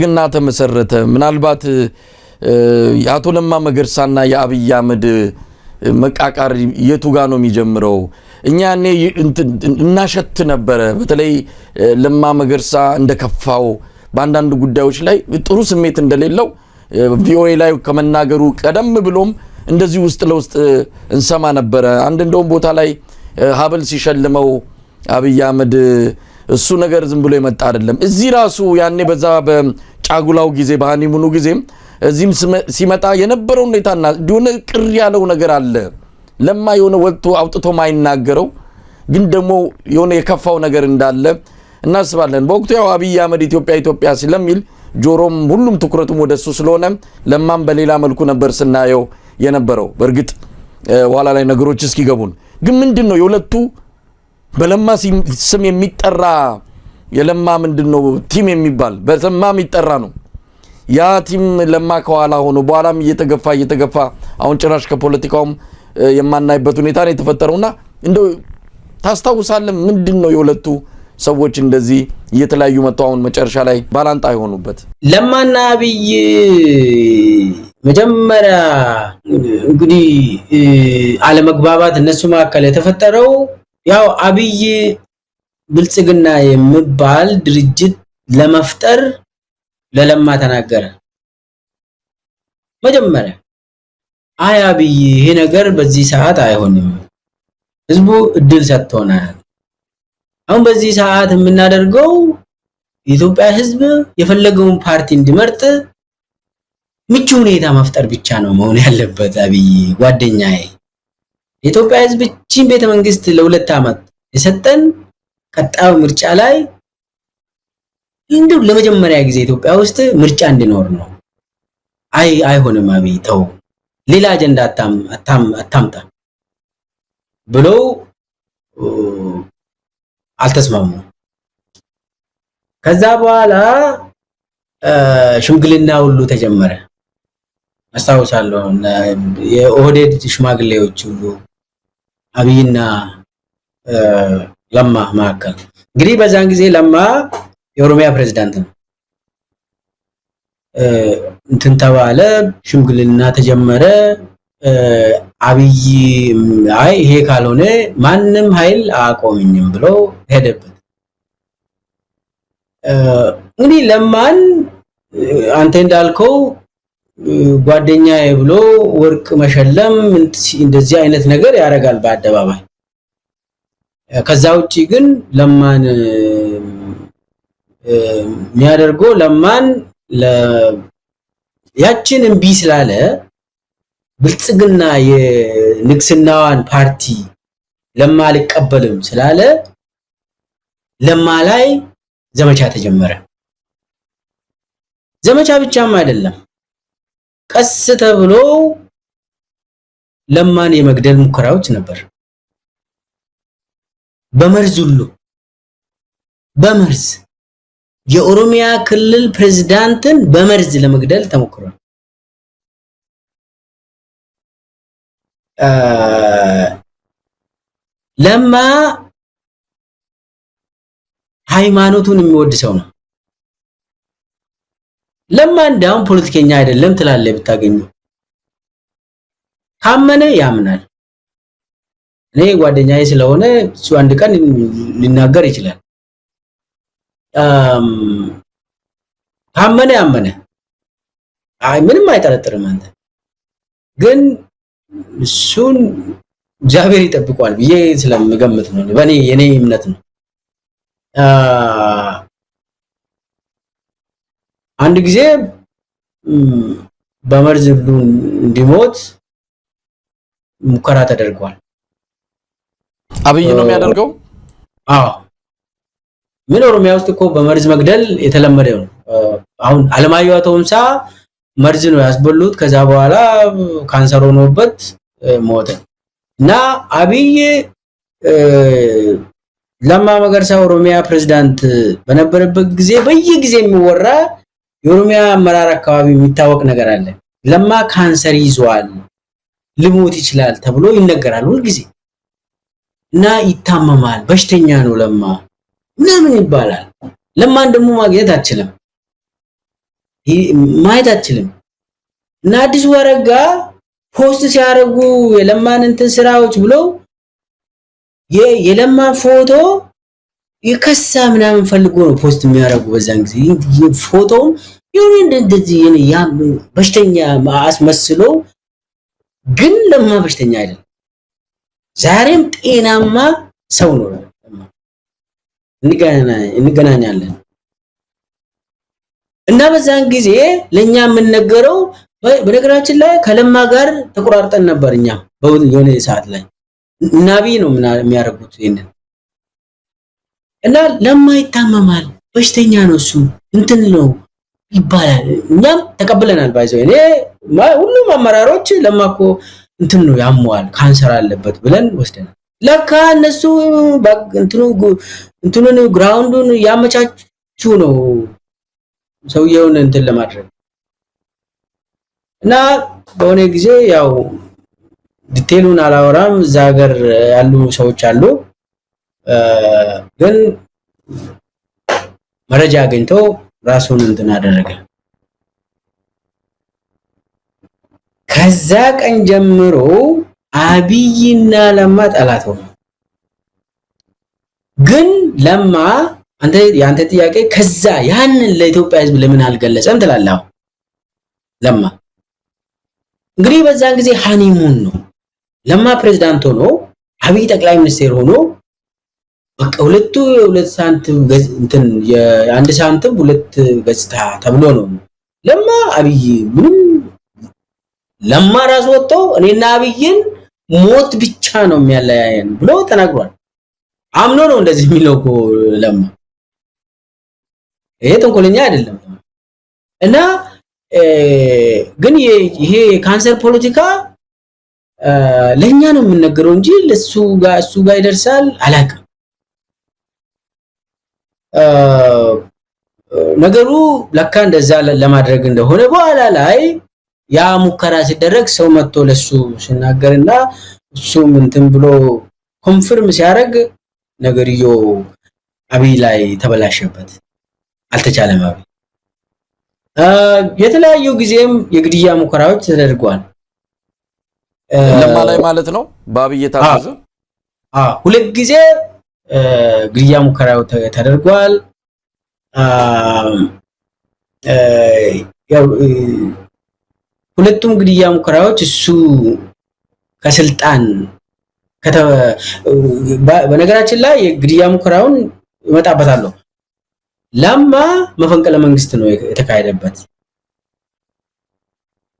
ግና ተመሰረተ ምናልባት ያቶ ለማ መገርሳና ያአብይ አህመድ መቃቃር የቱ ጋር ነው የሚጀምረው እኛኔ እናሸት ነበር በተለይ ለማ መገርሳ እንደከፋው በአንዳንድ ጉዳዮች ላይ ጥሩ ስሜት እንደሌለው ቪኦኤ ላይ ከመናገሩ ቀደም ብሎም እንደዚህ ውስጥ ለውስጥ እንሰማ ነበር አንድ እንደውም ቦታ ላይ ሀብል ሲሸልመው አብይ አህመድ እሱ ነገር ዝም ብሎ የመጣ አይደለም እዚህ ራሱ ያኔ በዛ በጫጉላው ጊዜ በሃኒሙኑ ጊዜ እዚህም ሲመጣ የነበረው ሁኔታና ዲሆነ ቅር ያለው ነገር አለ ለማ የሆነ ወጥቶ አውጥቶ ማይናገረው ግን ደግሞ የሆነ የከፋው ነገር እንዳለ እናስባለን በወቅቱ ያው አብይ አህመድ ኢትዮጵያ ስለሚል ጆሮም ሁሉም ትኩረቱም ወደሱ ስለሆነ ለማም በሌላ መልኩ ነበር ስናየው የነበረው በርግጥ ኋላ ላይ ነገሮች እስኪገቡን ግን ምንድነው የሁለቱ በለማ ስም የሚጠራ የለማ ምንድነው ቲም የሚባል በለማ የሚጠራ ነው ያ ቲም ለማ ከኋላ ሆኖ በኋላም እየተገፋ አሁን ጭራሽ ከፖለቲካውም የማናይበት ሁኔታ ነው የተፈጠረውና እንደው ታስታውሳለህ ምንድነው የሁለቱ ሰዎች እንደዚህ እየተለያዩ መጣው አሁን መጨረሻ ላይ ባላንጣ ይሆኑበት ለማና አብይ መጀመሪያ እንግዲህ አለመግባባት እነሱ መካከል የተፈጠረው ያው አብይ ብልጽግና የሚባል ድርጅት ለመፍጠር ለለማ ተናገረ መጀመሪያ አይ አብይ ይሄ ነገር በዚህ ሰዓት አይሆንም ህዝቡ እድል ሰጥቶናል አሁን በዚህ ሰዓት የምናደርገው የኢትዮጵያ ህዝብ የፈለገውን ፓርቲ እንዲመርጥ ምቹ ሁኔታ መፍጠር ብቻ ነው መሆን ያለበት አብይ ጓደኛዬ የኢትዮጵያ ህዝብ ቺን ቤተ መንግስት ለሁለት አመት የሰጠን ቀጣው ምርጫ ላይ እንደው ለመጀመሪያ ጊዜ ኢትዮጵያ ውስጥ ምርጫ እንዲኖር ነው አይሆንም አብይ ተው ሌላ አጀንዳ አታምጣ ብሎ አልተስማሙ ከዛ በኋላ ሽምግልና ሁሉ ተጀመረ አስተዋውሳለሁ የኦህዴድ ሽማግሌዎች ሁሉ አብይና ለማ ማከል እንግዲህ በዛን ጊዜ ለማ የኦሮሚያ ፕሬዝዳንት ነው እንትን ተባለ ሽምግልና ተጀመረ አብይ አይ ይሄ ካልሆነ ማንንም ኃይል አቆምኝም ብሎ ሄደበት እንግዲህ ለማን አንተ እንዳልከው ጓደኛዬ ብሎ ወርቅ መሸለም እንደዚህ አይነት ነገር ያረጋል በአደባባይ ከዛ ውጪ ግን ለማን የሚያደርገው ለማን ያችን እንቢ ስላለ ብልጽግና የንግስናዋን ፓርቲ ለማ አልቀበልም ስላለ ለማ ላይ ዘመቻ ተጀመረ ዘመቻ ብቻም አይደለም ቀስ ተብሎ ለማን የመግደል ሙከራዎች ነበር በመርዝ የኦሮሚያ ክልል ፕሬዝዳንትን በመርዝ ለመግደል ተሞክሯል ለማ ሃይማኖቱን የሚወድ ሰው ነው ለማ እንዳውም ፖለቲከኛ አይደለም ትላለህ ብታገኙ ካመነ ያምናል እኔ ጓደኛዬ ስለሆነ እሱ አንድ ቀን ሊናገር ይችላል ካመነ ያመነ አይ ምንም አይጠረጥርም አንተ ግን እሱን እግዚአብሔር ይጠብቀዋል ብዬ ስለምገምት ነው በኔ የኔ እምነት ነው አንድ ጊዜ በመርዝ እንዲሞት ሙከራ ተደርጓል አብይ ነው የሚያደርገው አዎ ምን ኦሮሚያ ውስጥ እኮ በመርዝ መግደል የተለመደ ነው አሁን አለማየሁ አቶምሳ መርዝ ነው ያስበሉት ከዛ በኋላ ካንሰር ሆኖበት ሞተ እና አብይ ለማ መገርሳ ኦሮሚያ ፕሬዝዳንት በነበረበት ጊዜ በየጊዜው የሚወራ የኦሮሚያ አመራር አካባቢ የሚታወቅ ነገር አለ ለማ ካንሰር ይዟል ሊሞት ይችላል ተብሎ ይነገራል ሁሉ ጊዜ እና ይታመማል በሽተኛ ነው ለማ ምንም ይባላል ለማን ደግሞ ማግኘት አትችልም ማየት አትችልም። እና አዲሱ አረጋ ፖስት ሲያደርጉ የለማን እንትን ስራዎች ብሎ የለማ ፎቶ የከሳ ምናምን ፈልጎ ነው ፖስት የሚያደርጉ በዛን ጊዜ ፎቶውን ይሁን እንደዚህ ያ በሽተኛ አስመስሎ ግን ለማ በሽተኛ አይደለም። ዛሬም ጤናማ ሰው ነው። እንገናኛለን እና በዛን ጊዜ ለኛ የምንነገረው በነገራችን ላይ ከለማ ጋር ተቆራርጠን ነበር። እኛ የሆነ ሰዓት ላይ ናቢ ነው የሚያደርጉት ይሄንን እና ለማ ይታመማል፣ በሽተኛ ነው እሱ እንትን ነው ይባላል። እኛም ተቀብለናል። ባይዘው እኔ ሁሉም አመራሮች ለማኮ እንትን ነው ያሟል ካንሰር አለበት ብለን ወስደናል። ለካ እነሱ እንትኑን ግራውንዱን ያመቻቹ ነው ሰውየውን እንትን ለማድረግ እና በሆነ ጊዜ ያው ዲቴሉን አላወራም። እዛ ሀገር ያሉ ሰዎች አሉ ግን መረጃ አግኝተው ራሱን እንትን አደረገ። ከዛ ቀን ጀምሮ አብይና ለማ ጠላት ሆኑ። ግን ለማ ያንተ ጥያቄ ከዛ ያንን ለኢትዮጵያ ሕዝብ ለምን አልገለጸም ትላለህ? ለማ እንግዲህ በዛን ጊዜ ሃኒሙን ነው። ለማ ፕሬዝዳንት ሆኖ አብይ ጠቅላይ ሚኒስቴር ሆኖ በቃ ሁለት ሳንቲም እንትን የአንድ ሳንቲም ሁለት ገጽታ ተብሎ ነው። ለማ አብይ ምንም ለማ ራስ ወጥቶ እኔና አብይን ሞት ብቻ ነው የሚያለያየን ብሎ ተናግሯል። አምኖ ነው እንደዚህ የሚለው እኮ ለማ። ይሄ ተንኮለኛ አይደለም። እና ግን ይሄ ካንሰር ፖለቲካ ለኛ ነው የምንነገረው እንጂ እሱ ጋር ይደርሳል አላውቅም። ነገሩ ለካ እንደዛ ለማድረግ እንደሆነ በኋላ ላይ ያ ሙከራ ሲደረግ ሰው መጥቶ ለሱ ሲናገርና እሱም እንትን ብሎ ኮንፈርም ሲያደርግ ነገርዮ አብይ ላይ ተበላሸበት፣ አልተቻለም። አብይ የተለያዩ ጊዜም የግድያ ሙከራዎች ተደርጓል። ለማ ላይ ማለት ነው በአብይ ታዘዘ። ሁለት ጊዜ ግድያ ሙከራው ተደርጓል። ሁለቱም ግድያ ሙከራዎች እሱ ከስልጣን በነገራችን ላይ የግድያ ሙከራውን እመጣበታለሁ። ለማ መፈንቅለ መንግስት ነው የተካሄደበት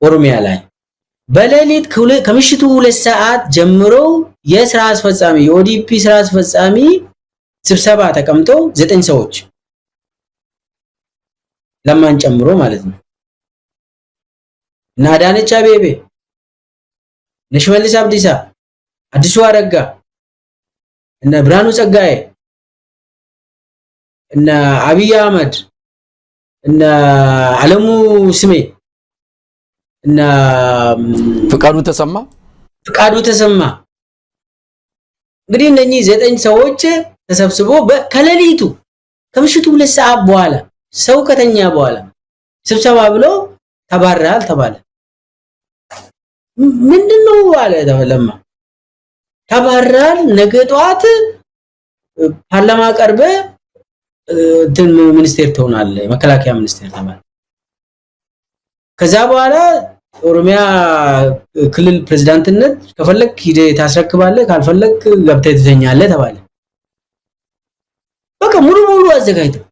ኦሮሚያ ላይ በሌሊት ከምሽቱ 2 ሰዓት ጀምሮ የስራ አስፈጻሚ የኦዲፒ ስራ አስፈጻሚ ስብሰባ ተቀምጦ 9 ሰዎች ለማን ጨምሮ ማለት ነው እና አዳነች አቤቤ፣ ሽመልስ አብዲሳ፣ አዲሱ አረጋ እና ብርሃኑ ጸጋዬ እና አብይ አህመድ እና አለሙ ስሜ እና ፍቃዱ ተሰማ እንግዲህ እነኚህ 9 ሰዎች ተሰብስቦ ከሌሊቱ ከምሽቱ 2 ሰዓት በኋላ ሰው ከተኛ በኋላ ስብሰባ ብሎ ተባረራል ተባለ። ምንድነው አለ ለማ ተባረራል፣ ነገ ጧት ፓርላማ ቀርበ እንትን ሚኒስቴር ትሆናለህ፣ መከላከያ ሚኒስቴር ተባለ። ከዛ በኋላ ኦሮሚያ ክልል ፕሬዝዳንትነት ከፈለክ ሂደህ ታስረክባለህ፣ ካልፈለክ ገብተህ ትተኛለህ ተባለ። በቃ ሙሉ አዘጋጅተው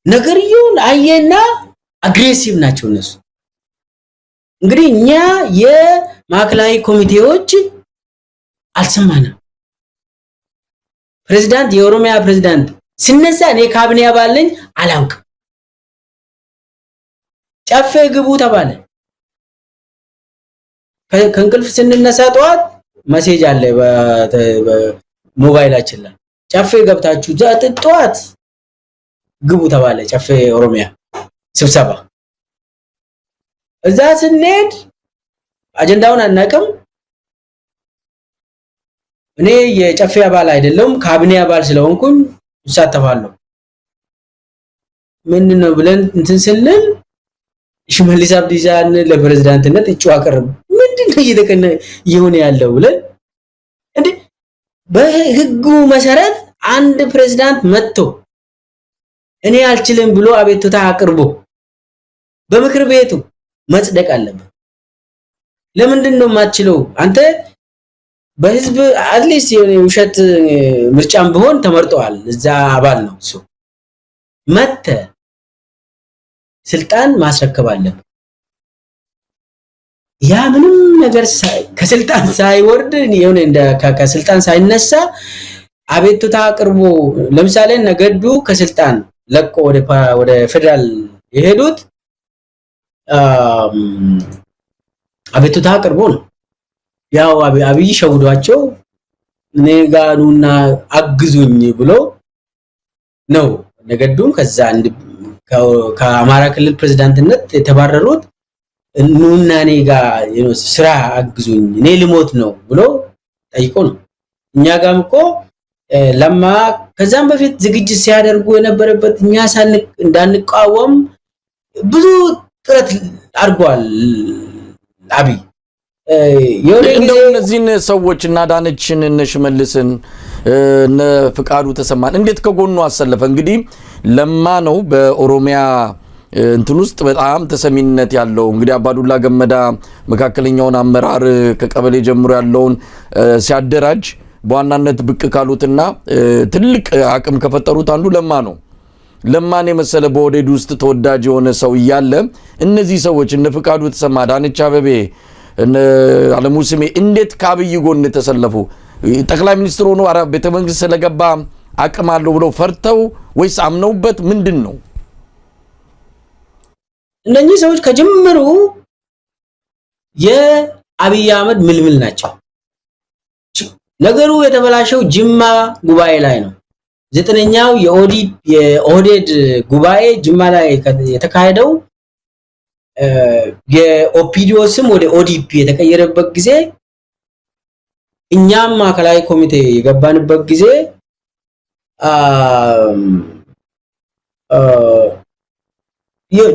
ነገርየውን አየና አግሬሲቭ ናቸው እነሱ። እንግዲህ እኛ የማዕከላዊ ኮሚቴዎች አልሰማንም። ፕሬዝዳንት የኦሮሚያ ፕሬዝዳንት ሲነሳ እኔ ካቢኔ አባል ነኝ አላውቅም። ጨፌ ግቡ ተባለ። ከእንቅልፍ ስንነሳ ጠዋት ሜሴጅ አለ በሞባይላችን ላይ ጨፌ ገብታችሁ ጠዋት ግቡ ተባለ። ጨፌ ኦሮሚያ ስብሰባ። እዛ ስንሄድ አጀንዳውን አናውቅም። እኔ የጨፌ አባል አይደለም ካቢኔ አባል ስለሆንኩኝ እሳተፋለሁ። ምንድነው ብለን እንትን ስንል ሽመልስ አብዲሳን ለፕሬዝዳንትነት እጩ አቀረቡ። ምንድነው እየተከነ ይሆነ ያለው ብለን እንዴ በህጉ መሰረት አንድ ፕሬዝዳንት መጥቶ እኔ አልችልም ብሎ አቤቱታ አቅርቦ በምክር ቤቱ መጽደቅ አለበት። ለምንድነው የማትችለው? አንተ በህዝብ አትሊስት የሆነ ውሸት ምርጫም ቢሆን ተመርጧል፣ እዛ አባል ነው እሱ መተ ስልጣን ማስረከብ አለበት። ያ ምንም ነገር ከስልጣን ሳይወርድ የሆነ እንደ ከስልጣን ሳይነሳ አቤቱታ አቅርቦ ለምሳሌ ነገዱ ከስልጣን ለቆ ወደ ፌደራል የሄዱት አቤቱታ አቅርቦ ነው። ያው አብይ ሸውዷቸው እኔ ጋር ኑና አግዙኝ ብሎ ነው ነገዱም ከዛ ከአማራ ክልል ፕሬዝዳንትነት የተባረሩት ኑና እኔ ጋር ስራ አግዙኝ እኔ ልሞት ነው ብሎ ጠይቆ ነው። እኛ ጋርም እኮ ለማ ከዛም በፊት ዝግጅት ሲያደርጉ የነበረበት እኛ እንዳንቃወም ብዙ ጥረት አድርጓል አብይ። እንደው እነዚህን ሰዎች እና ዳነችን እነ ሽመልስን እነ ፍቃዱ ተሰማን እንዴት ከጎኑ አሰለፈ? እንግዲህ ለማ ነው በኦሮሚያ እንትን ውስጥ በጣም ተሰሚነት ያለው። እንግዲህ አባዱላ ገመዳ መካከለኛውን አመራር ከቀበሌ ጀምሮ ያለውን ሲያደራጅ በዋናነት ብቅ ካሉትና ትልቅ አቅም ከፈጠሩት አንዱ ለማ ነው። ለማን የመሰለ በኦህዴድ ውስጥ ተወዳጅ የሆነ ሰው እያለ እነዚህ ሰዎች እነ ፍቃዱ ተሰማ፣ ዳነች አበቤ፣ እነ አለሙ ስሜ እንዴት ከአብይ ጎን ተሰለፉ? ጠቅላይ ሚኒስትር ሆኖ ቤተ መንግስት ስለገባ አቅም አለው ብለው ፈርተው ወይስ አምነውበት ምንድን ነው? እነኚህ ሰዎች ከጅምሩ የአብይ አህመድ ምልምል ናቸው። ነገሩ የተበላሸው ጅማ ጉባኤ ላይ ነው። ዘጠነኛው የኦህዴድ ጉባኤ ጅማ ላይ የተካሄደው የኦፒዲዮ ስም ወደ ኦዲፒ የተቀየረበት ጊዜ እኛም ማዕከላዊ ኮሚቴ የገባንበት ጊዜ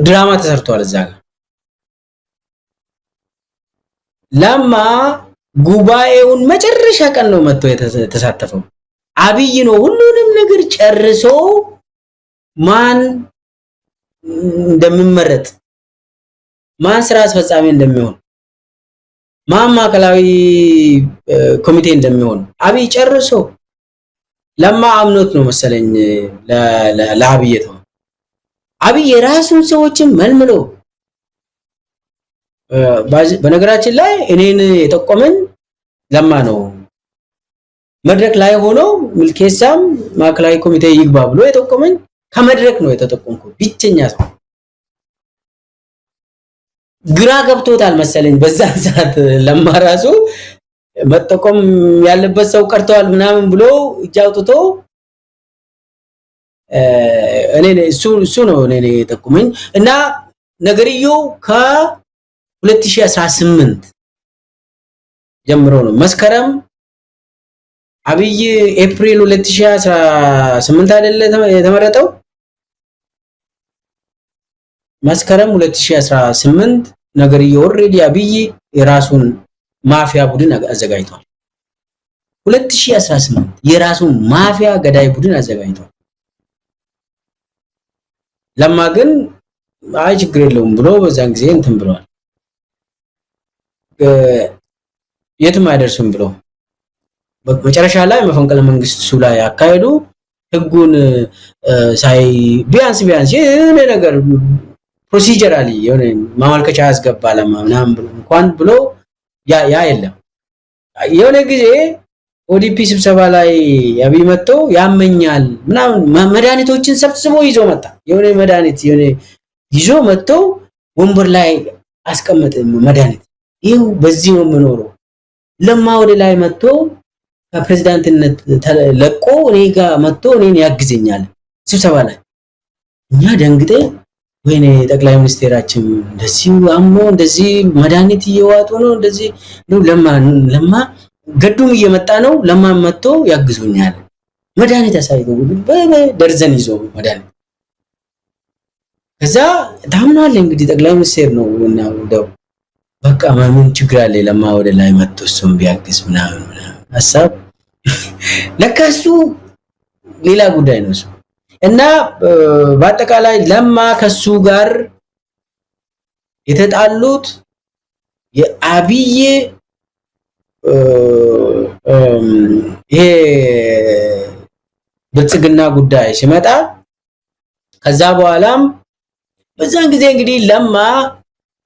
ድራማ ተሰርቷል። እዛ ጋር ለማ ጉባኤውን መጨረሻ ቀን ነው መጥቶ የተሳተፈው። አብይ ነው ሁሉንም ነገር ጨርሶ ማን እንደሚመረጥ ማን ስራ አስፈጻሚ እንደሚሆን ማን ማዕከላዊ ኮሚቴ እንደሚሆን አብይ ጨርሶ ለማ አምኖት ነው መሰለኝ ለአብይ ነው። አብይ የራሱን ሰዎችን መልምሎ በነገራችን ላይ እኔን የጠቆመኝ ለማ ነው። መድረክ ላይ ሆኖ ምልኬሳም ማዕከላዊ ኮሚቴ ይግባ ብሎ የጠቆመኝ ከመድረክ ነው የተጠቆምኩት። ብቸኛ ሰው ግራ ገብቶታል መሰለኝ በዛ ሰዓት ለማ ራሱ መጠቆም ያለበት ሰው ቀርቷል ምናምን ብሎ እጅ አውጥቶ እሱ ነው እኔ የጠቆመኝ። እና ነገርየው ከ2018 ጀምሮ ነው። መስከረም አብይ ኤፕሪል 2018 አይደለ የተመረጠው? መስከረም 2018 ነገርየው ኦሬዲ አብይ የራሱን ማፊያ ቡድን አዘጋጅቷል። 2018 የራሱን ማፊያ ገዳይ ቡድን አዘጋጅቷል። ለማ ግን አይ ችግር የለውም ብሎ በዛን ጊዜ እንትን ብለዋል። የትም አይደርስም ብሎ መጨረሻ ላይ መፈንቅለ መንግስት እሱ ላይ ያካሄዱ ህጉን ሳይ ቢያንስ የሆነ ነገር ፕሮሲጀራሊ የሆነ ማመልከቻ ያስገባ ለማ ምናምን ብሎ እንኳን ብሎ ያ የለም። የሆነ ጊዜ ኦዲፒ ስብሰባ ላይ አብይ መጥቶ ያመኛል ምናምን መድኃኒቶችን ሰብስቦ ይዞ መጣ። የሆነ መድኃኒት የሆነ ይዞ መጥቶ ወንበር ላይ አስቀመጠ። መድኃኒት ይሄው በዚህ ነው የምኖረው። ለማ ወደ ላይ መጥቶ ከፕሬዝዳንትነት ተለቆ እኔ ጋር መጥቶ እኔን ያግዘኛል ስብሰባ ላይ። እኛ ደንግጤ ወይኔ ጠቅላይ ሚኒስቴራችን እንደዚህ አሞ እንደዚህ መድኃኒት እየዋጡ ነው እንደዚህ ነው። ለማ ገዱም እየመጣ ነው። ለማ መጥቶ ያግዙኛል መድኃኒት ያሳይቶ ደርዘን ይዞ መድኃኒት ከዛ ታምናለህ እንግዲህ ጠቅላይ ሚኒስትር ነው እና እንደው በቃ ምን ችግር አለ ለማ ወደ ላይ መጥቶ እሱም ቢያግዝ ምናምን ሐሳብ ለካሱ ሌላ ጉዳይ ነው እሱ እና በአጠቃላይ ለማ ከሱ ጋር የተጣሉት የአብይ ይሄ ብልጽግና ጉዳይ ሲመጣ ከዛ በኋላም በዛን ጊዜ እንግዲህ ለማ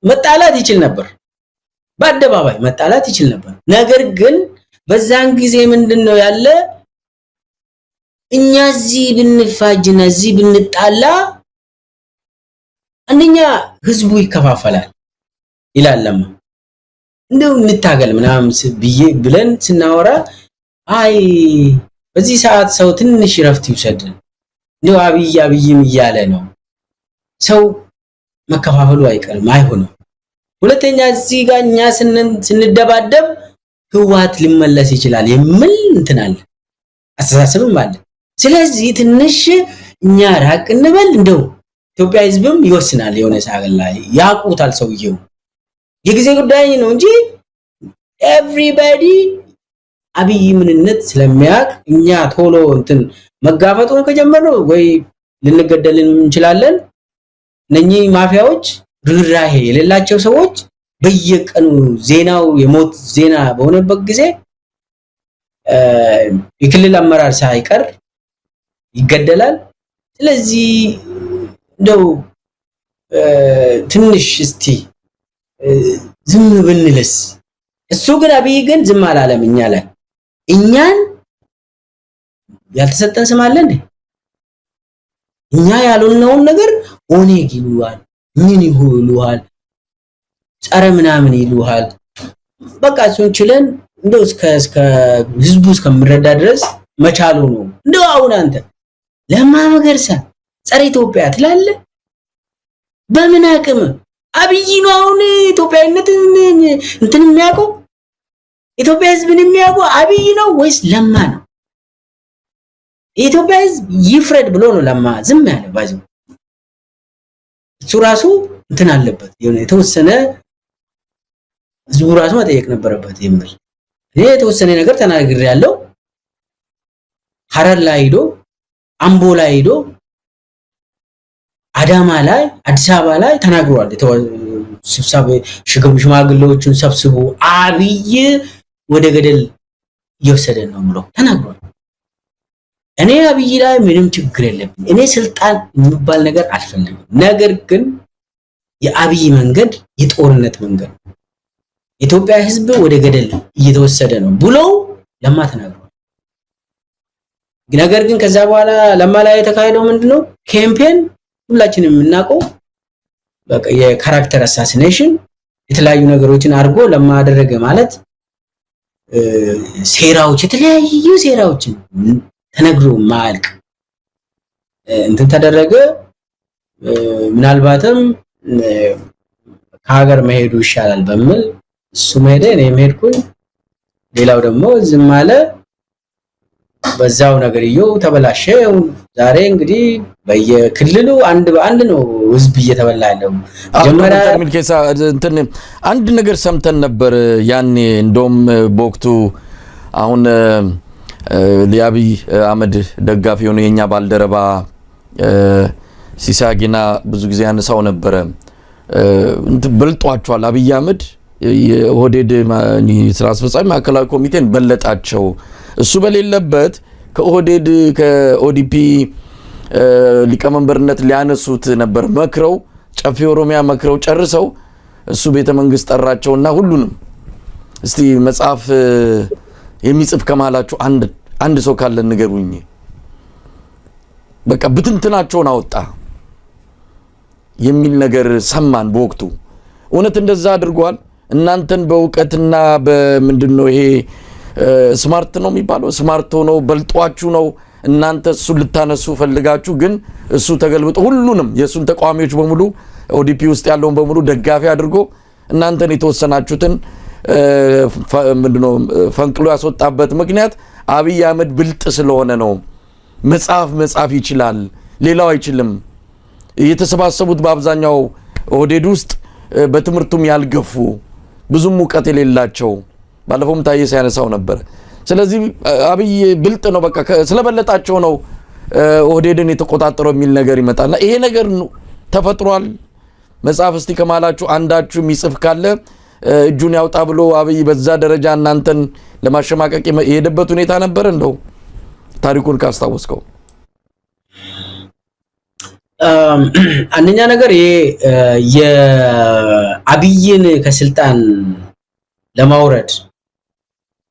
መጣላት ይችል ነበር በአደባባይ መጣላት ይችል ነበር ነገር ግን በዛን ጊዜ ምንድነው ያለ እኛ እዚህ ብንፋጅና እዚህ ብንጣላ አንደኛ ህዝቡ ይከፋፈላል ይላል ለማ እንደው እንታገል ምናምን ብለን ስናወራ አይ በዚህ ሰዓት ሰው ትንሽ ረፍት ይውሰድ እንደው አብይም እያለ ነው ሰው መከፋፈሉ አይቀርም አይሆንም ሁለተኛ እዚህ ጋር እኛ ስንደባደብ ህዋት ሊመለስ ይችላል የሚል እንትን አለ አስተሳሰብም አለ ስለዚህ ትንሽ እኛ ራቅ እንበል እንደው ኢትዮጵያ ህዝብም ይወስናል የሆነ ሰዓት ላይ ያቁታል ሰውየው የጊዜ ጉዳይ ነው እንጂ everybody አብይ ምንነት ስለሚያቅ እኛ ቶሎ እንትን መጋፈጡን ከጀመረው ወይ ልንገደል እንችላለን እነኚህ ማፊያዎች ርራሄ የሌላቸው ሰዎች በየቀኑ ዜናው የሞት ዜና በሆነበት ጊዜ የክልል አመራር ሳይቀር ይገደላል ስለዚህ እንደው ትንሽ እስቲ ዝም ብንልስ እሱ ግን አብይ ግን ዝም አላለም እኛን ያልተሰጠን ስም አለ እንዴ እኛ ያልሆነውን ነገር ኦኔግ ይሉዋል ምን ይሉዋል ጸረ ምናምን ይሉዋል በቃ እሱን ችለን እንደው እስከ ህዝቡ እስከምረዳ ድረስ መቻሉ ነው እንደው አሁን አንተ ለማ መገርሳ ጸረ ኢትዮጵያ ትላለህ በምን አቅም አብይ ነው አሁን ኢትዮጵያዊነትን እንትን የሚያውቀው ኢትዮጵያ ህዝብን የሚያውቀው አብይ ነው ወይስ ለማ ነው ኢትዮጵያ ህዝብ ይፍረድ ብሎ ነው ለማ ዝም ያለ ባይዘው እሱ ራሱ እንትን አለበት የሆነ የተወሰነ ህዝቡ ራሱ መጠየቅ ነበረበት የሚል እኔ የተወሰነ ነገር ተናግሬያለሁ ሐረር ላይ ሄዶ አምቦ ላይ ሄዶ አዳማ ላይ አዲስ አበባ ላይ ተናግሯል ስብሰባ ሽማግሌዎችን ሰብስቦ አብይ ወደ ገደል እየወሰደ ነው ብሎ ተናግሯል እኔ አብይ ላይ ምንም ችግር የለብኝ እኔ ስልጣን የሚባል ነገር አልፈልግም ነገር ግን የአብይ መንገድ የጦርነት መንገድ ኢትዮጵያ ህዝብ ወደ ገደል እየተወሰደ ነው ብሎ ለማ ተናግሯል ነገር ግን ከዛ በኋላ ለማ ላይ የተካሄደው ምንድነው ካምፔን ሁላችንም የምናውቀው በቃ የካራክተር አሳሲኔሽን የተለያዩ ነገሮችን አድርጎ ለማደረገ ማለት ሴራዎች የተለያዩ ሴራዎችን ተነግሮ ማልቅ እንትን ተደረገ ምናልባትም ከሀገር መሄዱ ይሻላል በሚል እሱ መሄደ እኔ መሄድኩኝ ሌላው ደግሞ ዝም አለ በዛው ነገርየው ተበላሸ ዛሬ እንግዲህ በየክልሉ አንድ በአንድ ነው ህዝብ እየተበላ ያለው ጀመራ ሚልኬሳ እንትን አንድ ነገር ሰምተን ነበር ያኔ እንደውም በወቅቱ አሁን ሊያቢ አህመድ ደጋፊ ሆነ የኛ ባልደረባ ሲሳጊና ብዙ ጊዜ ያነሳው ነበር እንትን በልጧቸዋል አብይ አህመድ የኦህዴድ ስራ አስፈጻሚ ማዕከላዊ ኮሚቴን በለጣቸው እሱ በሌለበት ከኦህዴድ ከኦዲፒ ሊቀመንበርነት ሊያነሱት ነበር መክረው ጨፌ ኦሮሚያ መክረው ጨርሰው እሱ ቤተ መንግስት ጠራቸውና ሁሉንም እስቲ መጽሐፍ የሚጽፍ ከማላችሁ አንድ ሰው ካለ ንገሩኝ በቃ ብትንትናቸውን አወጣ የሚል ነገር ሰማን በወቅቱ እውነት እንደዛ አድርጓል እናንተን በእውቀትና በምንድነው ይሄ ስማርት ነው የሚባለው ስማርት ሆኖ በልጧችሁ ነው እናንተ እሱ ልታነሱ ፈልጋችሁ ግን እሱ ተገልብጦ ሁሉንም የሱን ተቋሚዎች በሙሉ ኦዲፒ ውስጥ ያለውን በሙሉ ደጋፊ አድርጎ እናንተን የተወሰናችሁትን ምንድነው ፈንቅሎ ያስወጣበት ምክንያት አብይ አህመድ ብልጥ ስለሆነ ነው መጽሐፍ ይችላል ሌላው አይችልም የተሰባሰቡት በአብዛኛው ኦህዴድ ውስጥ በትምህርቱም ያልገፉ ብዙም ሙቀት የሌላቸው ባለፈውም ታየ ሲያነሳው ነበር። ስለዚህ አብይ ብልጥ ነው በቃ ስለበለጣቸው ነው ኦህዴድን የተቆጣጠረው የሚል ነገር ይመጣልና ይሄ ነገር ተፈጥሯል። መጽሐፍ እስቲ ከማላችሁ አንዳችሁ የሚጽፍ ካለ እጁን ያውጣ ብሎ አብይ በዛ ደረጃ እናንተን ለማሸማቀቅ የሄደበት ሁኔታ ነበር እንደው ታሪኩን ካስታወስከው? አንደኛ ነገር የአብይን ከስልጣን ለማውረድ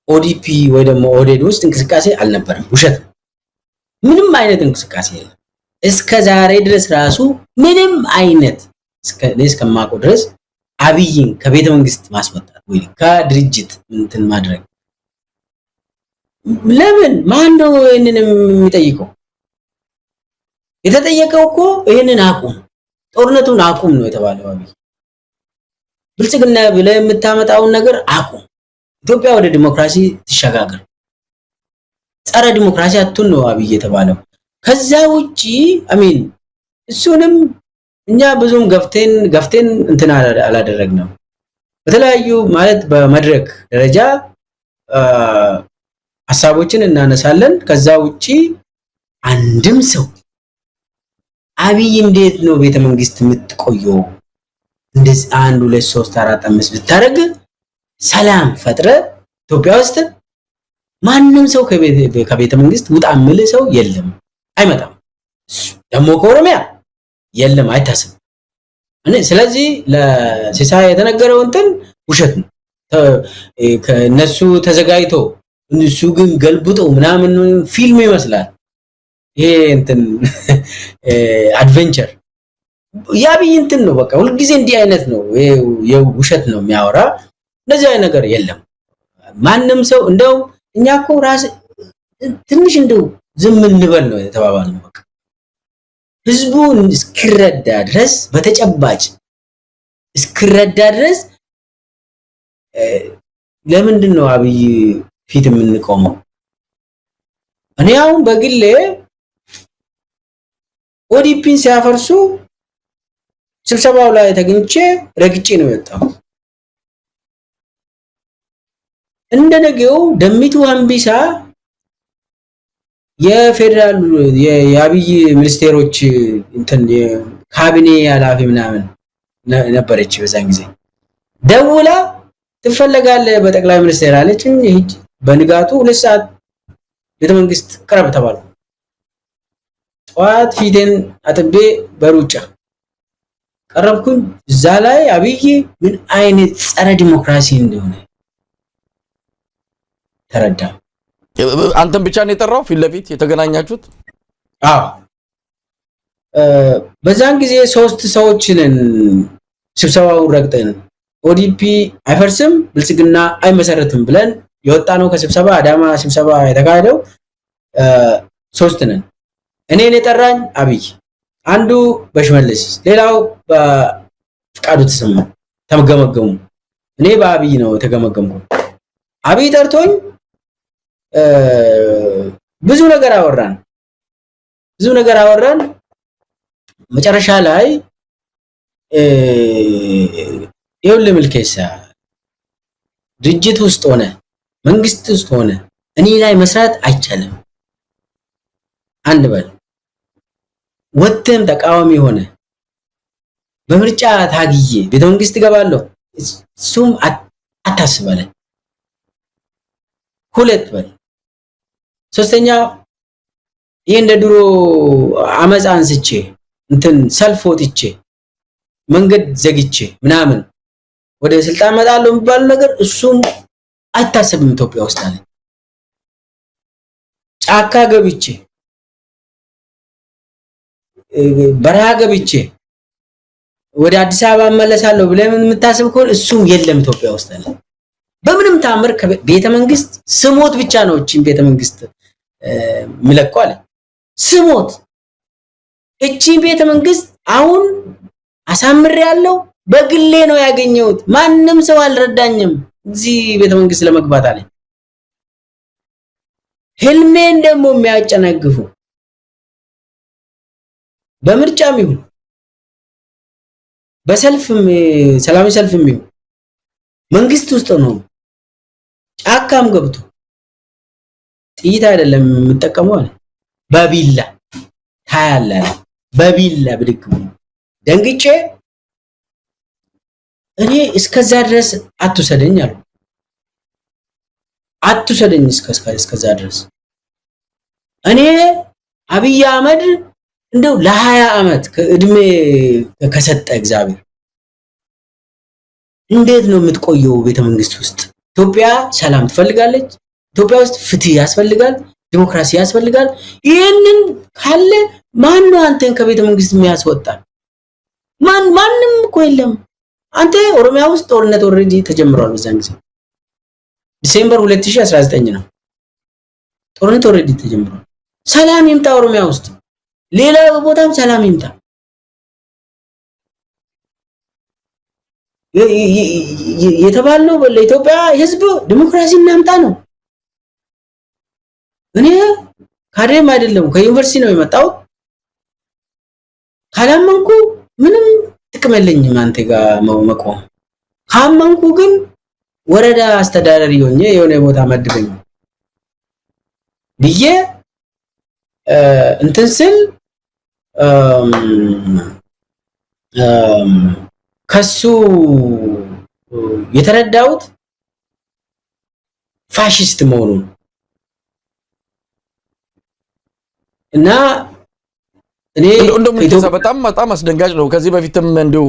ኦዲፒ ወይ ደግሞ ኦህዴድ ውስጥ እንቅስቃሴ አልነበረም። ውሸት፣ ምንም አይነት እንቅስቃሴ የለም። እስከ ዛሬ ድረስ ራሱ ምንም አይነት እስከማውቀው ድረስ አብይን ከቤተ መንግስት ማስወጣት ወይ ከድርጅት እንትን ማድረግ ለምን? ማን ነው ይሄንን የሚጠይቀው? የተጠየቀው እኮ ይሄንን አቁም፣ ጦርነቱን አቁም ነው የተባለው። አብይ ብልጽግና ብለህ የምታመጣውን ነገር አቁም፣ ኢትዮጵያ ወደ ዲሞክራሲ ትሸጋገር፣ ጸረ ዲሞክራሲ አትሁን ነው አብይ የተባለው። ከዛ ውጪ አሚን እሱንም እኛ ብዙም ገፍቴን እንትን አላደረግንም። በተለያዩ ማለት በመድረክ ደረጃ ሐሳቦችን እናነሳለን። ከዛ ውጪ አንድም ሰው አብይ እንዴት ነው ቤተ መንግስት የምትቆየው እንደዚህ 1 2 3 4 5 ብታረግ ሰላም ፈጥረ ኢትዮጵያ ውስጥ ማንንም ሰው ከቤተ መንግስት ውጣ ምል ሰው የለም፣ አይመጣም። ደሞ ከኦሮሚያ የለም፣ አይታሰብም። ስለዚህ ለሲሳይ የተነገረው እንትን ውሸት ነው። ከነሱ ተዘጋጅቶ እነሱ ግን ገልብጦ ምናምን ፊልም ይመስላል። ይሄ እንትን አድቬንቸር ያብይ እንትን ነው በቃ ሁልጊዜ እንዲህ አይነት ነው። የውሸት ነው የሚያወራ። እንደዚህ አይነት ነገር የለም። ማንንም ሰው እንደው እኛ እኮ ራስ ትንሽ እንደው ዝም እንበል ነው የተባባልነው። በቃ ህዝቡን እስኪረዳ ድረስ በተጨባጭ እስኪረዳ ድረስ ለምንድን ነው አብይ ፊት የምንቆመው? እኔ አሁን በግሌ ኦዲፒን ሲያፈርሱ ስብሰባው ላይ ተገኝቼ ረግጬ ነው የወጣው። እንደነገው ደሚቱ ሀምቢሳ የፌደራል የአብይ ሚኒስቴሮች እንትን ካቢኔ ኃላፊ ምናምን ነበረች። በዛን ጊዜ ደውላ ትፈልጋለህ በጠቅላይ ሚኒስቴር አለችኝ። ሂጅ በንጋቱ 2 ሰዓት ቤተ መንግስት ቀረብ ተባልኩ። ጠዋት ፊቴን አጥቤ በሩጫ ቀረብኩኝ። እዛ ላይ አብይ ምን አይነት ጸረ ዲሞክራሲ እንደሆነ ተረዳ። አንተም ብቻ ነው የጠራው ፊት ለፊት የተገናኛችሁት? አዎ በዛን ጊዜ 3 ሰዎችን ስብሰባው ረግጠን ኦዲፒ አይፈርስም ብልጽግና አይመሰረትም ብለን የወጣነው ከስብሰባ አዳማ ስብሰባ የተካሄደው 3 ነን። እኔን የጠራኝ አብይ፣ አንዱ በሽመልስ፣ ሌላው በፍቃዱ ተሰማ ተገመገሙ። እኔ በአብይ ነው የተገመገምኩት። አብይ ጠርቶኝ ብዙ ነገር አወራን። መጨረሻ ላይ ይኸውልህ ምልኬሳ ድርጅት ውስጥ ሆነ መንግስት ውስጥ ሆነ እኔ ላይ መስራት አይቻልም። አንድ በል ወጥተም ተቃዋሚ ሆነ በምርጫ ታግዬ ቤተ መንግስት ገባለሁ እሱም አታስበለ። 2 በል 3ኛ ይሄ እንደ ድሮ አመጽ አንስቼ እንትን ሰልፍ ወጥቼ መንገድ ዘግቼ ምናምን ወደ ስልጣን መጣለው የሚባል ነገር እሱም አይታሰብም ኢትዮጵያ ውስጥ አለ። ጫካ ገብቼ በረሃ ገብቼ ወደ አዲስ አበባ መለሳለሁ ብለህ የምታስብ ከሆነ እሱም የለም ኢትዮጵያ ውስጥ አለ። በምንም ታምር ቤተ መንግስት ስሞት ብቻ ነው እቺን ቤተ መንግስት የሚለቀው አለ። ስሞት እቺን ቤተ መንግስት አሁን አሳምሬ ያለው በግሌ ነው ያገኘሁት። ማንም ሰው አልረዳኝም እዚህ ቤተ መንግስት ለመግባት አለ። ህልሜን ደግሞ የሚያጨናግፉ በምርጫም ይሁን በሰልፍ ሰላማዊ ሰልፍ መንግስት ውስጥ ነው ጫካም ገብቶ ጥይት አይደለም የምጠቀመው አለ በቢላ ታያለ በቢላ ብድግ ደንግጬ እኔ እስከዛ ድረስ አትሰደኝ አሉ አትሰደኝ እስከዛ ድረስ እኔ አብይ አህመድ እንደው ለ20 አመት ከእድሜ ከሰጠ እግዚአብሔር እንዴት ነው የምትቆየው ቤተ መንግስት ውስጥ ኢትዮጵያ ሰላም ትፈልጋለች ኢትዮጵያ ውስጥ ፍትህ ያስፈልጋል ዲሞክራሲ ያስፈልጋል ይሄንን ካለ ማን ነው አንተን ከቤተ መንግስት የሚያስወጣ ማንም እኮ የለም አንተ ኦሮሚያ ውስጥ ጦርነት ኦሬዲ ተጀምሯል በዛን ጊዜ ዲሴምበር 2019 ነው ጦርነት ኦሬዲ ተጀምሯል ሰላም ይምጣ ኦሮሚያ ውስጥ ሌላ ቦታም ሰላም ይምጣ የተባለው ለኢትዮጵያ ህዝብ ዲሞክራሲ እናምጣ ነው እኔ ካድሬም አይደለም ከዩኒቨርሲቲ ነው የመጣው ካላመንኩ ምንም ጥቅም የለኝም አንተ ጋር መቆም ካመንኩ ግን ወረዳ አስተዳዳሪ ሆኜ የሆነ ቦታ መድበኝ ብዬ እንትን ስል ከሱ የተረዳሁት ፋሺስት መሆኑን እና እኔ እንደው በጣም አስደንጋጭ ነው ከዚህ በፊትም እንደው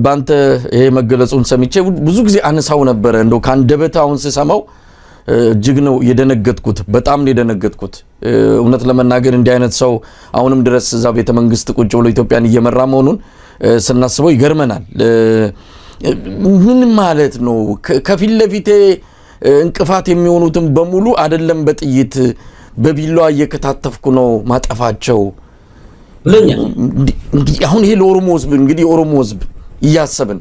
ባንተ ይሄ መገለጹን ሰምቼ ብዙ ጊዜ አነሳው ነበር እንደው ካንደበት አሁን ሲሰማው እጅግ ነው የደነገጥኩት በጣም ነው የደነገጥኩት እውነት ለመናገር እንዲህ አይነት ሰው አሁንም ድረስ እዛ ቤተ መንግስት ቁጭ ብሎ ኢትዮጵያን እየመራ መሆኑን ስናስበው ይገርመናል ምን ማለት ነው ከፊት ለፊቴ እንቅፋት የሚሆኑትን በሙሉ አይደለም በጥይት በቢላዋ እየከታተፍኩ ነው ማጠፋቸው ብለኛ አሁን ይሄ ለኦሮሞ ህዝብ እንግዲህ ኦሮሞ ህዝብ እያሰብን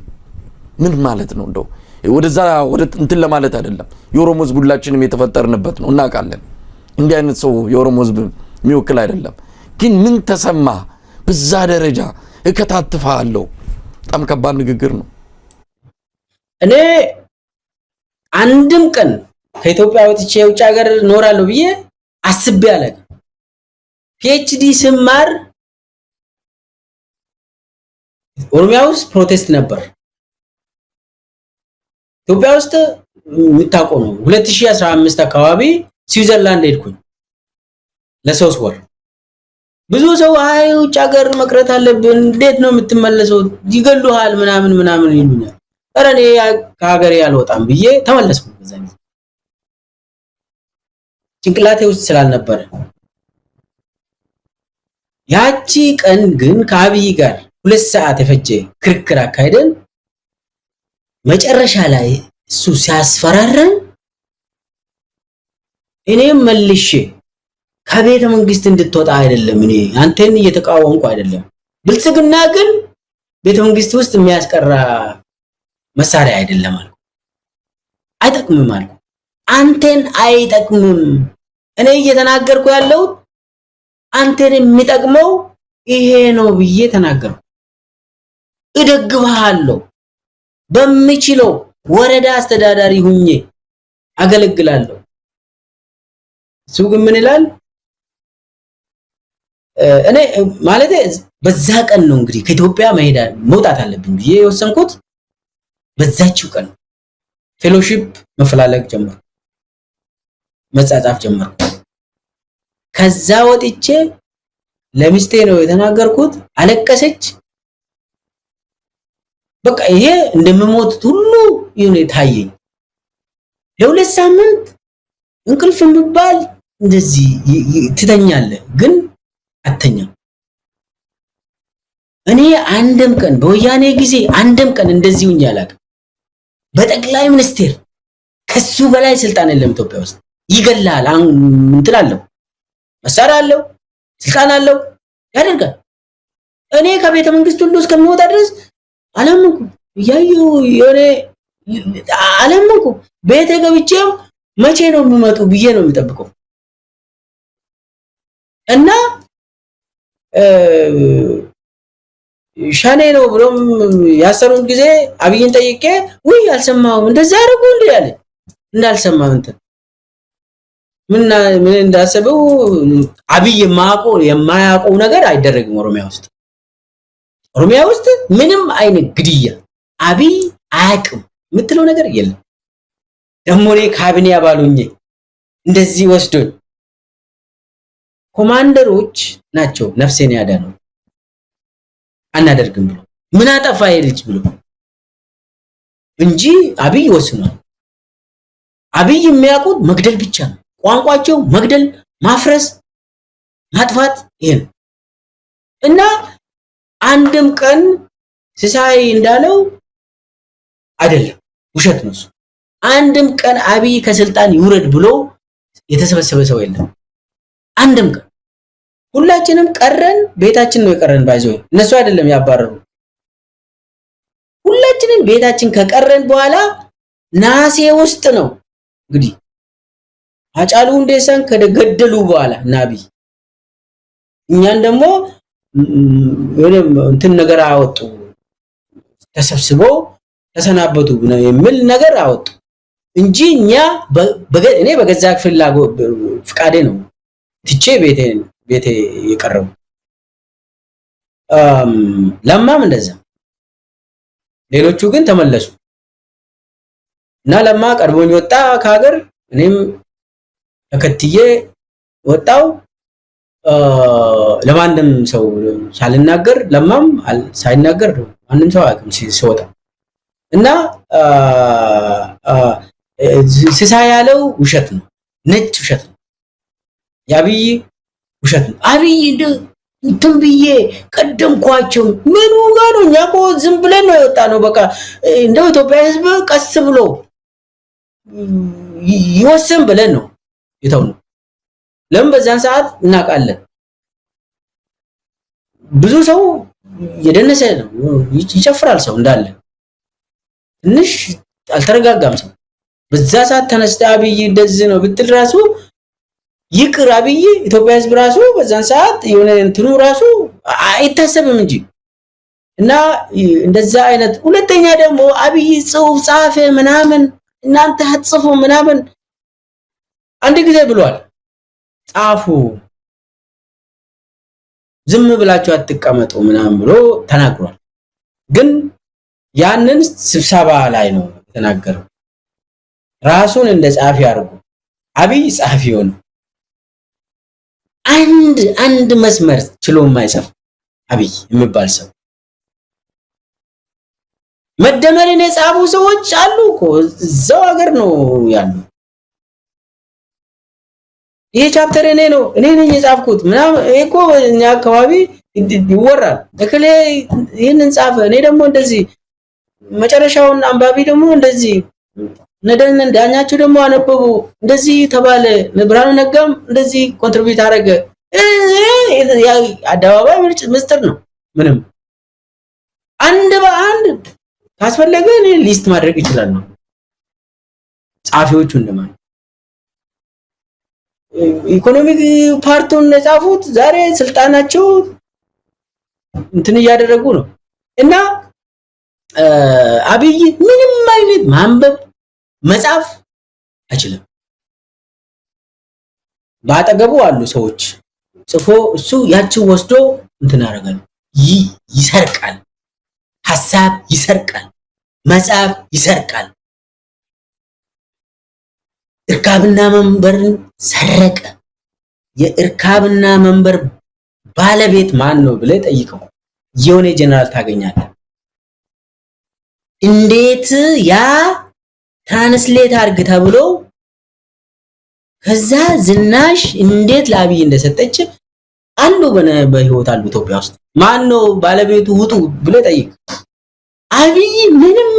ምን ማለት ነው እንደው ወደዛ ወደ እንትን ለማለት አይደለም የኦሮሞ ህዝብ ሁላችንም የተፈጠርንበት ነው እናውቃለን እንዲህ አይነት ሰው የኦሮሞ ህዝብ የሚወክል አይደለም ግን ምን ተሰማ በዛ ደረጃ እከታተፋለሁ በጣም ከባድ ንግግር ነው እኔ አንድም ቀን ከኢትዮጵያ ወጥቼ ውጭ ሀገር ኖራለሁ ብዬ አስቤ አለኝ ፒኤችዲ ስማር ኦሮሚያ ውስጥ ፕሮቴስት ነበር ኢትዮጵያ ውስጥ የምታውቀው ነው 2015 አካባቢ ስዊዘርላንድ ሄድኩኝ ለሶስት ወር ብዙ ሰው አይ ውጭ ሀገር መቅረት አለብን እንዴት ነው የምትመለሰው ይገሉሃል ምናምን ይሉኛል ኧረ እኔ ከሀገሬ አልወጣም ብዬ ተመለስኩ በዛን ጊዜ ጭንቅላቴ ውስጥ ስላልነበረ ያቺ ቀን ግን ከአብይ ጋር 2 ሰዓት የፈጀ ክርክር አካሄደን መጨረሻ ላይ እሱ ሲያስፈራረን እኔም መልሼ ከቤተ መንግስት እንድትወጣ አይደለም እኔ አንተን እየተቃወምኩ አይደለም ብልጽግና ግን ቤተ መንግስት ውስጥ የሚያስቀራ መሳሪያ አይደለም አልኩ አይጠቅምም አልኩ አንተን አይጠቅምም እኔ እየተናገርኩ ያለው አንተን የሚጠቅመው ይሄ ነው ብዬ ተናገርኩ እደግፋለሁ በሚችለው ወረዳ አስተዳዳሪ ሁኜ አገለግላለሁ እሱ ግን ምን ይላል እኔ ማለት በዛ ቀን ነው እንግዲህ ከኢትዮጵያ መውጣት አለብኝ ብዬ የወሰንኩት በዛችው ቀን ፌሎሺፕ መፈላለግ ጀመርኩ መጻጻፍ ጀመርኩ ከዛ ወጥቼ ለሚስቴ ነው የተናገርኩት አለቀሰች በቃ ይሄ እንደምሞት ሁሉ ይሁን ታየኝ ለሁለት ሳምንት እንቅልፍ የሚባል እንደዚህ ትተኛለህ ግን አተኛም እኔ አንድም ቀን በወያኔ ጊዜ አንድም ቀን እንደዚህ ሆኜ አላውቅም በጠቅላይ ሚኒስቴር ከሱ በላይ ስልጣን የለም ኢትዮጵያ ውስጥ ይገላል እንትን አለው መሳሪያ አለው ስልጣን አለው ያደርጋል እኔ ከቤተ መንግስት ሁሉ እስከሚወጣ ድረስ አላመንኩ ያየው የኔ አላመንኩ ቤተ ገብቼም መቼ ነው የሚመጡ ብዬ ነው የሚጠብቀው እና ሻኔ ነው ብሎም ያሰሩን ጊዜ አብይን ጠይቄ ወይ አልሰማሁም እንደዛ አረጉ እንዴ ያለ እንዳልሰማው እንትን ምን እንዳሰበው አብይ የማያውቀው ነገር አይደረግም። ኦሮሚያ ውስጥ ምንም አይነት ግድያ አብይ አያውቅም የምትለው ነገር የለም። ደግሞ እኔ ካቢኔ አባሉኝ እንደዚህ ወስዶኝ ኮማንደሮች ናቸው ነፍሴን ያዳነው አናደርግም ብሎ ምን አጠፋ ይልጭ ብሎ እንጂ አብይ ወስኗል። አብይ የሚያውቁት መግደል ብቻ ነው። ቋንቋቸው መግደል፣ ማፍረስ፣ ማጥፋት ይሄን እና አንድም ቀን ሲሳይ እንዳለው አይደለም ውሸት ነው። አንድም ቀን አብይ ከስልጣን ይውረድ ብሎ የተሰበሰበ ሰው የለም። አንድም ቀን ሁላችንም ቀረን ቤታችን ነው የቀረን ባይዘው እነሱ አይደለም ያባረሩ። ሁላችንም ቤታችን ከቀረን በኋላ ናሴ ውስጥ ነው እንግዲህ አጫሉ ሁንዴሳን ከገደሉ በኋላ ናቢ እኛን ደግሞ እንትን ነገር አወጡ ተሰብስበው ተሰናበቱ ነው የሚል ነገር አወጡ እንጂ እኛ እኔ በገዛ ፍቃዴ ነው ትቼ ቤቴ የቀረው። ለማም እንደዛ ሌሎቹ ግን ተመለሱ እና ለማ ቀድሞኝ ወጣ ከሀገር እኔም ተከትዬ ወጣው። ለማንም ሰው ሳልናገር ለማም ሳይናገር ማንም ሰው አያውቅም ሲወጣ እና ሲሳይ ያለው ውሸት ነው፣ ነጭ ውሸት ነው። ያብይ ውሸት ነው። አብይ እንትን ብዬ ቀደምኳቸው ምኑ ጋር ነው? እኛ እኮ ዝም ብለን ነው የወጣ ነው። በቃ እንደው ኢትዮጵያ ሕዝብ ቀስ ብሎ ይወስን ብለን ነው የተውነው። ለምን በዛን ሰዓት እናውቃለን። ብዙ ሰው የደነሰ ነው ይጨፍራል፣ ሰው እንዳለ ትንሽ አልተረጋጋም ሰው። በዛ ሰዓት ተነስተ አብይ እንደዚህ ነው ብትል ራሱ ይቅር አብይ ኢትዮጵያ ሕዝብ ራሱ በዛን ሰዓት የሆነ እንትኑ ራሱ አይታሰብም እንጂ እና እንደዛ አይነት። ሁለተኛ ደግሞ አብይ ጽሁፍ ጻፈ ምናምን እናንተ አትጽፉ ምናምን አንድ ጊዜ ብሏል። ጻፉ ዝም ብላችሁ አትቀመጡ ምናምን ብሎ ተናግሯል። ግን ያንን ስብሰባ ላይ ነው የተናገረው። ራሱን እንደ ጻፊ አድርጎ አብይ ጻፊ ሆነ። አንድ መስመር ችሎ የማይጽፍ አብይ የሚባል ሰው። መደመርን የጻፉ ሰዎች አሉ እኮ እዛው ሀገር ነው ያሉ። ይሄ ቻፕተር እኔ ነኝ የጻፍኩት ምናምን እኮ እኛ አካባቢ ይወራል። እከሌ ይሄንን ጻፈ፣ እኔ ደግሞ እንደዚህ መጨረሻውን አንባቢ ደግሞ እንደዚህ ነደን ዳኛቸው ደግሞ አነበቡ እንደዚህ ተባለ። ብርሃኑ ነጋም እንደዚህ ኮንትሪቢዩት አደረገ። አደባባይ ምስጢር ነው። ምንም አንድ በአንድ ካስፈለገ እኔ ሊስት ማድረግ ይችላል ነው ጻፊዎቹ እንደማን ኢኮኖሚክ ፓርቱን የጻፉት ዛሬ ስልጣናቸው እንትን እያደረጉ ነው። እና አብይ ምንም አይነት ማንበብ መጻፍ አይችልም። ባጠገቡ አሉ ሰዎች ጽፎ እሱ ያቺው ወስዶ እንትን ያደርጋል። ይሰርቃል፣ ሐሳብ ይሰርቃል፣ መጻፍ ይሰርቃል። እርካብና መንበርን ሰረቀ። የእርካብና መንበር ባለቤት ማን ነው ብለህ ጠይቀው። የሆነ ጀነራል ታገኛለህ። እንዴት ያ ትራንስሌት አርግ ተብሎ ከዛ ዝናሽ እንዴት ለአብይ እንደሰጠች አሉ በህይወት አሉ ኢትዮጵያ ውስጥ። ማን ነው ባለቤቱ ውጡ ብለህ ጠይቅ። አብይ ምንም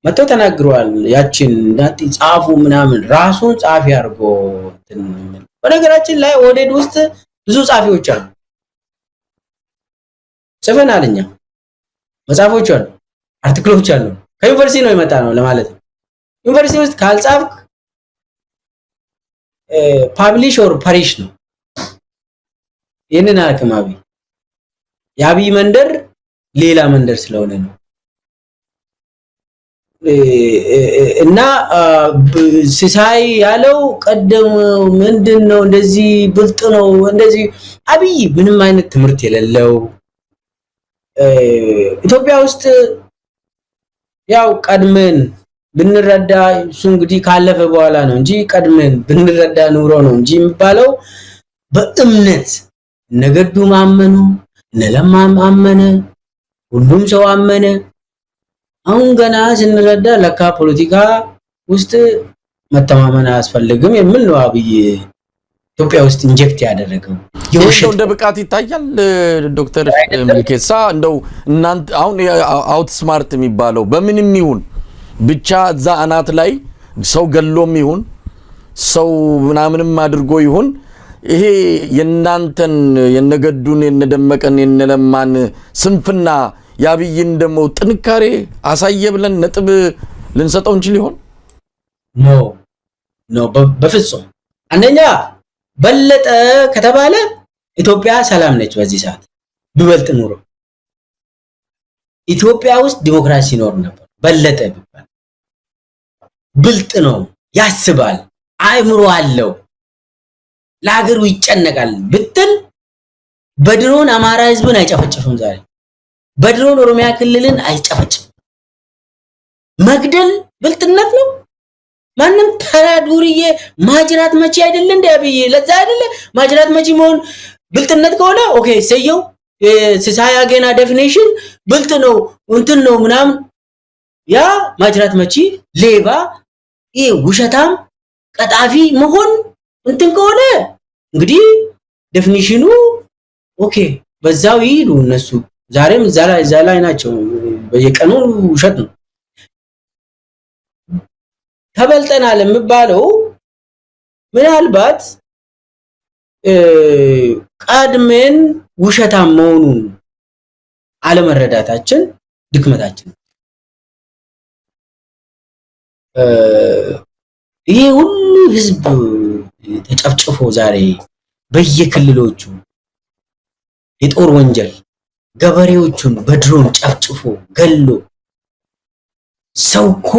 መጥቶ ተናግሯል። ያችን ዳቲ ጻፉ ምናምን ራሱን ጻፊ አድርጎ በነገራችን ላይ ኦህዴድ ውስጥ ብዙ ጻፊዎች አሉ። ጽፈናል እኛ መጽሐፎች አሉ፣ አርቲክሎች አሉ። ከዩኒቨርሲቲ ነው የመጣ ነው ለማለት ነው። ዩኒቨርሲቲ ውስጥ ካልጻፍክ ፐብሊሽ ኦር ፐሪሽ ነው። ይሄንን አልከማቢ የአብይ መንደር ሌላ መንደር ስለሆነ ነው። እና ሲሳይ ያለው ቀደም ምንድነው እንደዚህ ብልጥ ነው እንደዚህ አብይ ምንም አይነት ትምህርት የሌለው ኢትዮጵያ ውስጥ ያው ቀድመን ብንረዳ እሱ እንግዲህ ካለፈ በኋላ ነው እንጂ ቀድመን ብንረዳ ኑሮ ነው እንጂ የሚባለው በእምነት ነገዱ ማመኑ ለለማም አመነ ሁሉም ሰው አመነ። አሁን ገና ስንረዳ ለካ ፖለቲካ ውስጥ መተማመን አያስፈልግም የሚል ነው አብይ ኢትዮጵያ ውስጥ ኢንጀክት ያደረገው። የውሸት እንደ ብቃት ይታያል። ዶክተር ሚልኬሳ እንደው እናንተ አሁን አውት ስማርት የሚባለው በምንም ይሁን ብቻ እዛ አናት ላይ ሰው ገሎም ይሁን ሰው ምናምንም አድርጎ ይሁን ይሄ የናንተን የነገዱን የነደመቀን የነለማን ስንፍና ያብይን ደሞ ጥንካሬ አሳየ ብለን ነጥብ ልንሰጠው እንችል ይሆን? ኖ በፍጹም። አንደኛ በለጠ ከተባለ ኢትዮጵያ ሰላም ነች በዚህ ሰዓት። ቢበልጥ ኑሮ ኢትዮጵያ ውስጥ ዲሞክራሲ ይኖር ነበር። በለጠ ቢባል ብልጥ ነው፣ ያስባል፣ አእምሮ አለው፣ ለሀገሩ ይጨነቃል ብትል በድሮን አማራ ህዝብን አይጨፈጭፍም። ዛሬ በድሮን ኦሮሚያ ክልልን አይጨፈጭፍም። መግደል ብልጥነት ነው። ማንም ተራ ዱርዬ ማጅራት መቺ አይደለ እንደ አብይ ለዛ አይደለ ማጅራት መቺ መሆን ብልጥነት ከሆነ ኦኬ ሰየው ሲሳይ አገና ዴፊኒሽን ብልጥ ነው እንትን ነው ምናምን ያ ማጅራት መቺ ሌባ ይሄ ውሸታም ቀጣፊ መሆን እንትን ከሆነ እንግዲህ ዴፊኒሽኑ ኦኬ በዛው ይሉ እነሱ ዛሬም ዛላይ ናቸው። በየቀኑ ውሸት ነው። ተበልጠናል የሚባለው ምናልባት ቀድመን ውሸታም መሆኑን አለመረዳታችን ድክመታችን። ይሄ ሁሉ ህዝብ ተጨፍጭፎ ዛሬ በየክልሎቹ የጦር ወንጀል ገበሬዎቹን በድሮን ጨፍጭፎ ገሎ ሰውኮ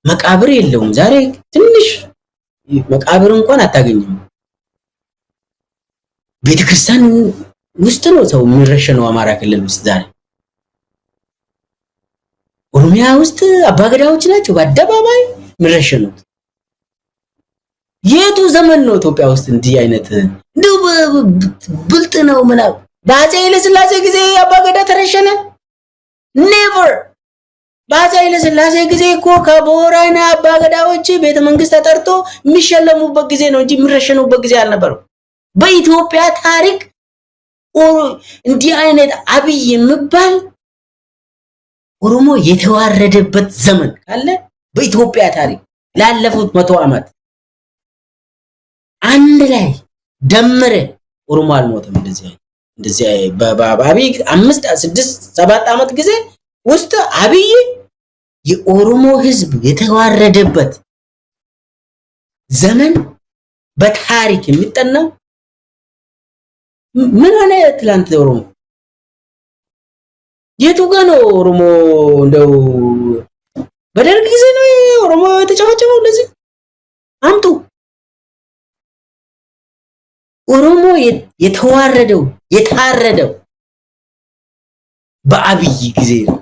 መቃብር የለውም። ዛሬ ትንሽ መቃብር እንኳን አታገኝም። ቤተክርስቲያን ውስጥ ነው ሰው የሚረሸነው። አማራ ክልል ውስጥ ዛሬ ኦሮሚያ ውስጥ አባገዳዎች ናቸው በአደባባይ የሚረሸኑት። የቱ ዘመን ነው ኢትዮጵያ ውስጥ እንዲህ አይነት እንደው ብልጥ ነው ምናምን? በአፄ ኃይለ ሥላሴ ጊዜ አባገዳ ተረሸነ? ኔቨር። በአፄ ኃይለ ሥላሴ ጊዜ እኮ ከቦረና አባገዳዎች ቤተ መንግስት ተጠርቶ የሚሸለሙበት ጊዜ ነው እንጂ የሚረሸኑበት ጊዜ አልነበረም። በኢትዮጵያ ታሪክ እንዲህ አይነት አብይ የሚባል ኦሮሞ የተዋረደበት ዘመን ካለ በኢትዮጵያ ታሪክ ላለፉት 100 ዓመት አንድ ላይ ደምረ ኦሮሞ አልሞተም። እንደዚህ በአብይ 5 6 7 ዓመት ጊዜ ውስጥ አብይ የኦሮሞ ህዝብ የተዋረደበት ዘመን በታሪክ የሚጠናው ምን ሆነ? ትላንት ኦሮሞ የቱ ጋር ነው ኦሮሞ? እንደው በደርግ ጊዜ ነው ኦሮሞ የተጨፈጨፈው? እንደዚህ አምጡ። ኦሮሞ የተዋረደው የታረደው በአብይ ጊዜ ነው።